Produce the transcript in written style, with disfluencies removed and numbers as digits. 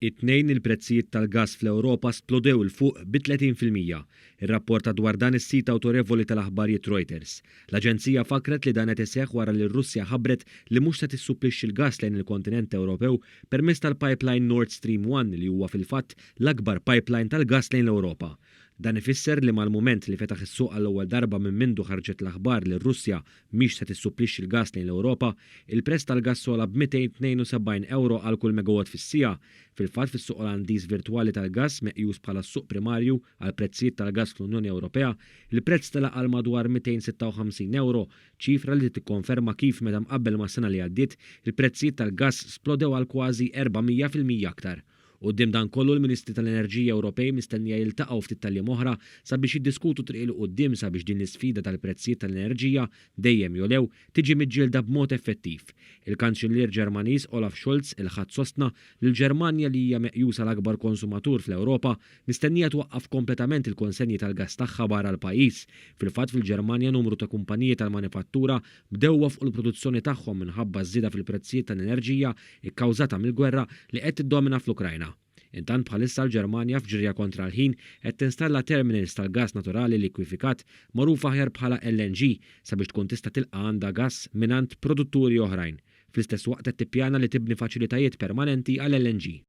It-tnejn il-prezzijiet tal-gass fl-Ewropa splodew il fuq bi 30%. Ir-rapporta dwar dan is-sit awtorevoli tal-aħbarijiet Reuters. L-Aġenzija fakret li dan qed iseħħ wara li r-Russja ħabbret li mhux se tissupplixxi l-gass lejn il-kontinent Ewropew permezz tal-pipeline Nord Stream 1 li huwa fil-fatt l-akbar pipeline tal-gass lejn l-Ewropa. Dan ifisser li mal-mument li fetaħ is-suq għall-ewwel darba minn mindu ħarġet l-aħbar li r-Russja mhix se tissupplixxi l-gass lejn l-Ewropa, il-prezz tal-gass sola b'272 għal kull megawatt fis-sija. Fil-fatt fis-suq Olandiż virtwali tal-gass meqjus bħala suq primarju għal prezzijiet tal-gass fl-Unjoni Ewropea, il-prezz tela għal madwar €256, ċifra li tikkonferma kif meta mqabbel mas-sena li għaddiet il-prezzijiet tal-gass splodew għal kważi 400% aktar. Quddiem dan kollu l-Ministri tal-Enerġija Ewropej mistennija jiltaqgħu ftit tal-jiem oħra sabiex jiddiskutu triq il quddiem sabiex din l-isfida tal-prezzijiet tal-enerġija dejjem jolew tiġi miġġielda b'mod effettiv. Il-Kanċillier Ġermaniż Olaf Scholz il-ħadd sostna li l-Ġermanja li hija meqjusa l-akbar konsumatur fl-Ewropa mistennija twaqqaf kompletament il-konsenji tal-gass tagħha barra l-pajjiż. Fil-fatt fil-Ġermanja numru ta' kumpaniji tal-manifattura bdew wafqu l-produzzjoni tagħhom minħabba żieda fil-prezzijiet tal-enerġija ikkawżata mill-gwerra li qed tiddomina fl-Ukrajna. Intant bħalissa l-Ġermanja f'ġirja kontra l-ħin qed tinstalla terminals tal-gass naturali likwifikat magħrufa aħjar bħala LNG sabiex tkun tista' tilqa' għandha gass mingħand produtturi oħrajn. Fl-istess waqt qed tippjana li tibni faċilitajiet permanenti għall LNG.